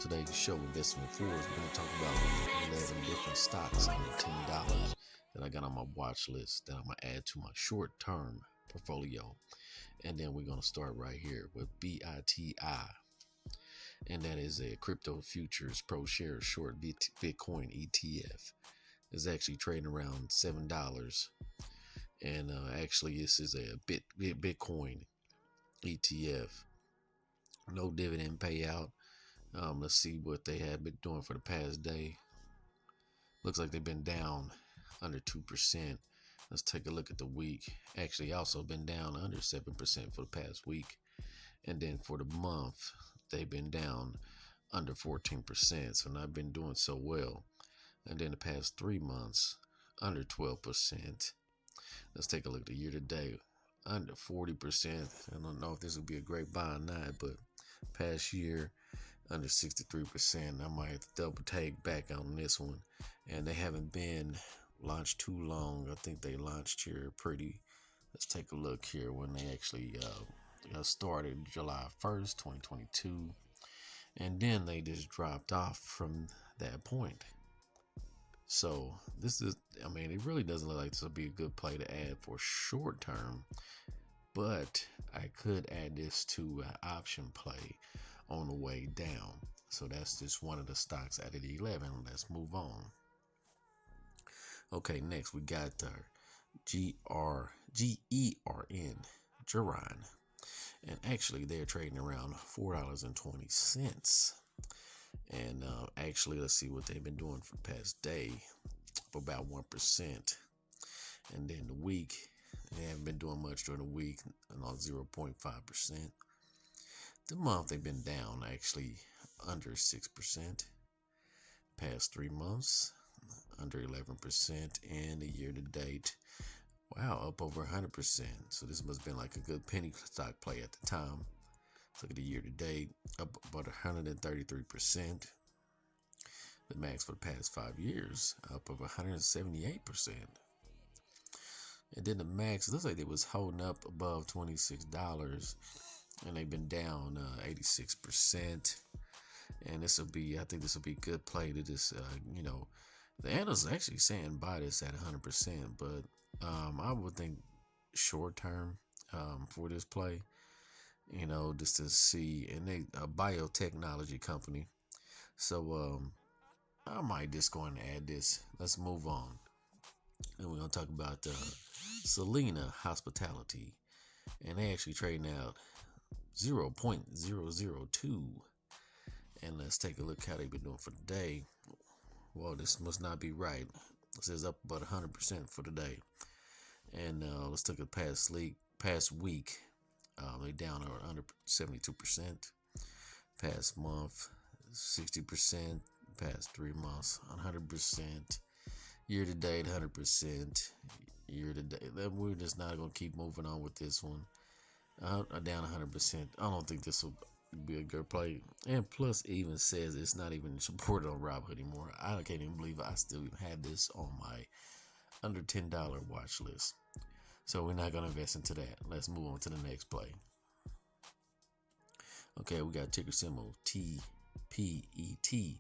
today's show, Investment Fours, we're going to talk about 11 different stocks under $10 that I got on my watch list that I'm going to add to my short term portfolio. And then we're going to start right here with BITI. And that is a crypto futures pro share short Bitcoin ETF. It's actually trading around $7. And actually, this is a Bitcoin ETF. No dividend payout. Let's see what they have been doing for the past day. Looks like they've been down under 2%. Let's take a look at the week. Actually, also been down under 7% for the past week. And then for the month, they've been down under 14%. So not been doing so well. And then the past 3 months, under 12%. Let's take a look at the year to date. Under 40%. I don't know if this will be a great buy or not, but past year, under 63%. I might have to double take back on this one. And they haven't been launched too long. I think they launched here let's take a look here when they actually started July 1st, 2022. And then they just dropped off from that point. So it really doesn't look like this will be a good play to add for short term. But I could add this to an option play on the way down. So that's just one of the stocks out of the 11. Let's move on. Okay, next we got GERN, Geron. And actually they're trading around $4.20. And actually, let's see what they've been doing for the past day, for about 1%. And then the week, they haven't been doing much during the week, 0.5%. The month, they've been down, actually, under 6%. Past 3 months, under 11%. And the year to date, wow, up over 100%. So this must have been like a good penny stock play at the time. Look at the year to date, up about 133%. The max for the past 5 years, up over 178%. And then the max looks like it was holding up above $26, and they've been down 86%. And I think this will be a good play to just, the analysts are actually saying buy this at 100%, but I would think short term for this play. Just to see, and they a biotechnology company. So I might just go and add this. Let's move on. And we're gonna talk about Selena Hospitality. And they actually trading out 0.002. And let's take a look how they've been doing for the day. Well, this must not be right. It says up about 100% for the day. And let's take a past week. They down or under 72%. Past month, 60%. Past 3 months, 100%. Year to date, 100%. Year to date. We're just not going to keep moving on with this one. Down 100%. I don't think this will be a good play. And plus, it even says it's not even supported on Robinhood anymore. I can't even believe I still even have this on my under $10 watch list. So we're not going to invest into that. Let's move on to the next play. Okay, we got ticker symbol TPET,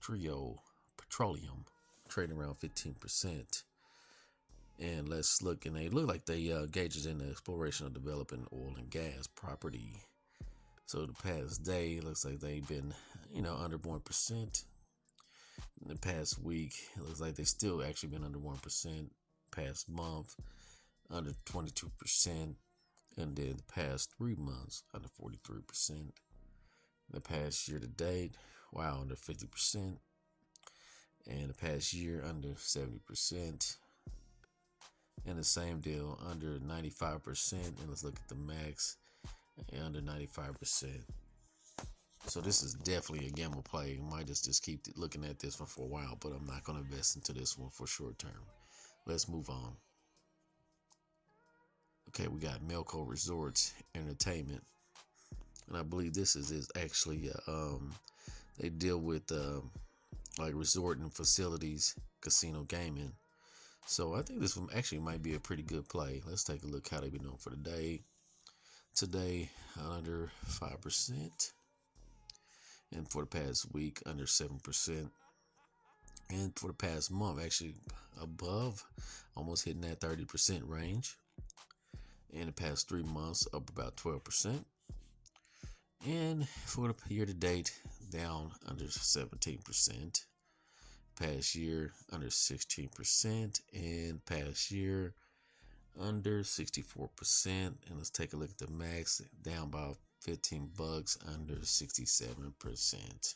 Trio Petroleum, trading around 15%. And let's look, and they look like they engages in the exploration of developing oil and gas property. So the past day looks like they've been, under 1%. In the past week, it looks like they still actually been under 1%. Past month, under 22%, and then the past 3 months under 43%. The past year to date, wow, under 50%, and the past year under 70%, and the same deal under 95%. And let's look at the max, under 95%. So this is definitely a gamble play. I might just keep looking at this one for a while, but I'm not going to invest into this one for short term. Let's move on. Okay, we got Melco Resorts Entertainment, and I believe this is actually they deal with like resort and facilities, casino gaming. So I think this one actually might be a pretty good play. Let's take a look how they've been doing for the day. Today under 5%, And for the past week, under 7%. And for the past month, actually above, almost hitting that 30% range. In the past 3 months, up about 12%. And for the year to date, down under 17%. Past year, under 16%. And past year, under 64%. And let's take a look at the max, down by 15 bucks, under 67%.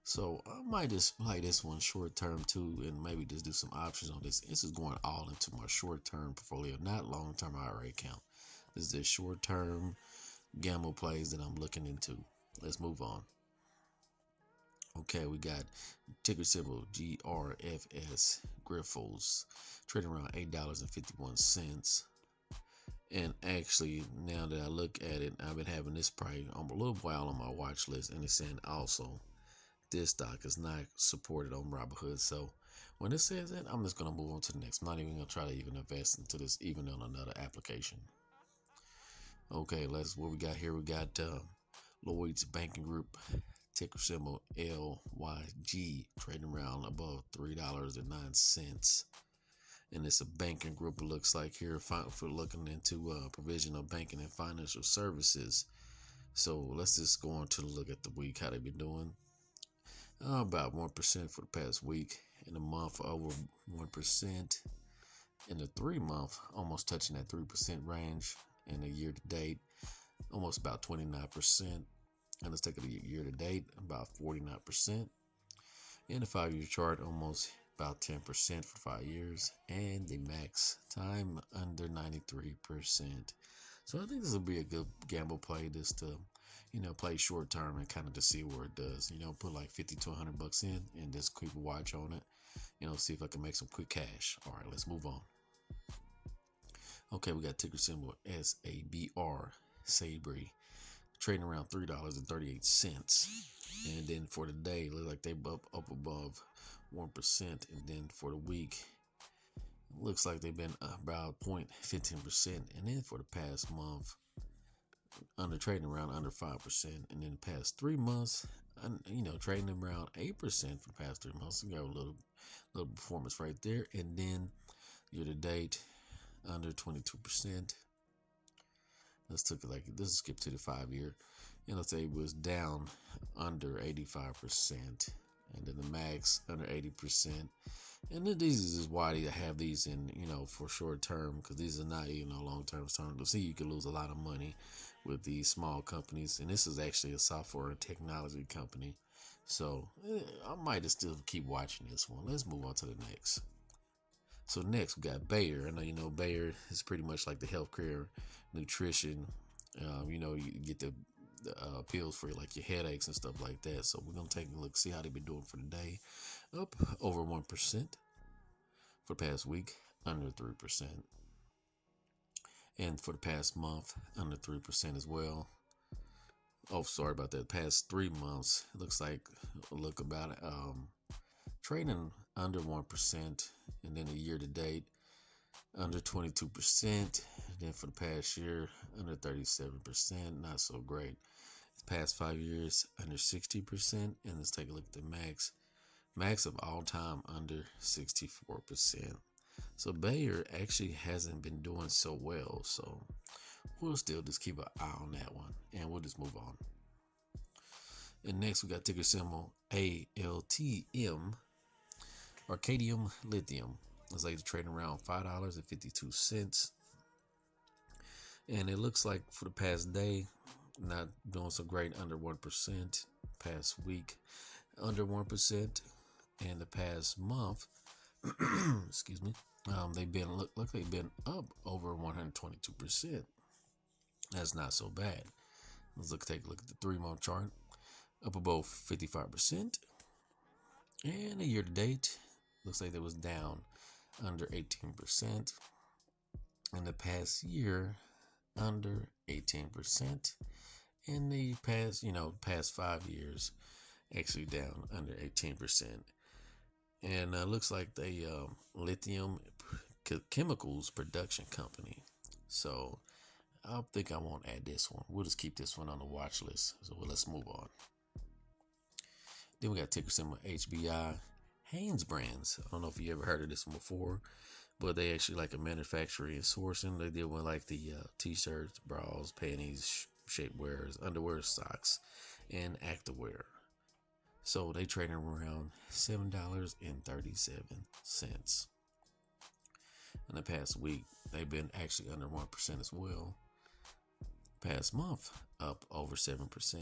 So I might just play this one short term too, and maybe just do some options on this. This is going all into my short term portfolio, not long term IRA account. This is the short term gamble plays that I'm looking into. Let's move on. Okay, we got ticker symbol GRFS, Griffles, trading around $8.51. And actually, now that I look at it, I've been having this probably a little while on my watch list, and it's saying also this stock is not supported on Robinhood. So when it says that, I'm just going to move on to the next. I'm not even going to try to even invest into this, even on another application. Okay, what we got here. We got Lloyd's Banking Group, ticker symbol LYG, trading around above $3.09. And it's a banking group, it looks like here, for looking into provision of banking and financial services. So let's just go on to look at the week, how they've been doing. About 1% for the past week. In a month, over 1%. In the 3 month, almost touching that 3% range. In the year to date, almost about 29%. And let's take a year to date, about 49%. In the 5-year chart, almost about 10% for 5 years. And the max time under 93%. So I think this will be a good gamble play, just to play short term and kind of to see where it does. Put like 50 to 100 bucks in and just keep a watch on it. See if I can make some quick cash. All right, let's move on. Okay, we got ticker symbol SABR, Sabri, trading around $3.38. And then for the day, look like they up above 1%. And then for the week, looks like they've been about 0.15%. And then for the past month, trading around under 5%. And in the past 3 months, trading around 8% for the past 3 months. You got a little performance right there. And then year to date, under 22%. Let's skip to the 5-year. And let's say it was down under 85%. And then the max under 80%. And then these is why they have these in, for short term, because these are not, long term. To see, you can lose a lot of money with these small companies. And this is actually a software and technology company. So I might just still keep watching this one. Let's move on to the next. So next we got Bayer. I know Bayer is pretty much like the healthcare, nutrition. You get the pills for like your headaches and stuff like that. So we're gonna take a look, see how they've been doing for the day. Up over 1% for the past week, under 3%, and for the past month, under 3% as well. Oh, sorry about that. Past 3 months, it looks like about trading under 1%, and then a year to date under 22%. And then for the past year, under 37%, not so great. The past 5 years, under 60%. And let's take a look at the max of all time, under 64%. So Bayer actually hasn't been doing so well. So we'll still just keep an eye on that one, and we'll just move on. And next we got ticker symbol ALTM, Arcadium Lithium. It's like trading around $5.52. And it looks like for the past day, not doing so great, under 1%. Past week, under 1%. And the past month, excuse me, they've been up over 122%. That's not so bad. Take a look at the 3-month chart. Up above 55%. And a year to date, looks like it was down under 18%. In the past year, under 18%. In the past 5 years, actually down under 18%. And looks like they lithium chemicals production company. So I think I won't add this one. We'll just keep this one on the watch list. So let's move on. Then we got ticker symbol HBI. Hanes Brands. I don't know if you ever heard of this one before, but they actually like a manufacturing and sourcing. They deal with like the t-shirts, bras, panties, shapewears, underwear, socks, and activewear. So they trading around $7.37. In the past week, they've been actually under 1% as well. Past month, up over 7%.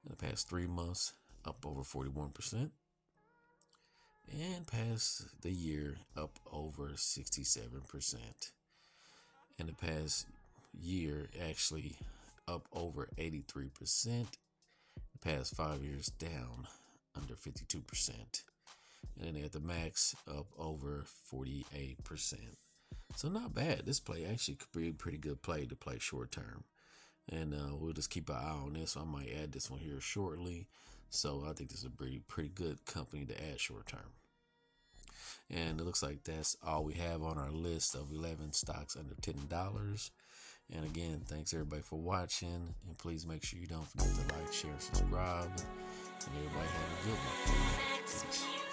In the past 3 months, up over 41%. And past the year, up over 67%. In the past year, actually up over 83%. The past 5 years, down under 52%. And then at the max, up over 48%. So not bad. This play actually could be a pretty good play to play short term. And we'll just keep an eye on this. I might add this one here shortly. So I think this is a pretty good company to add short term. And it looks like that's all we have on our list of 11 stocks under $10. And again, thanks everybody for watching. And please make sure you don't forget to like, share, subscribe. And everybody have a good one. Peace.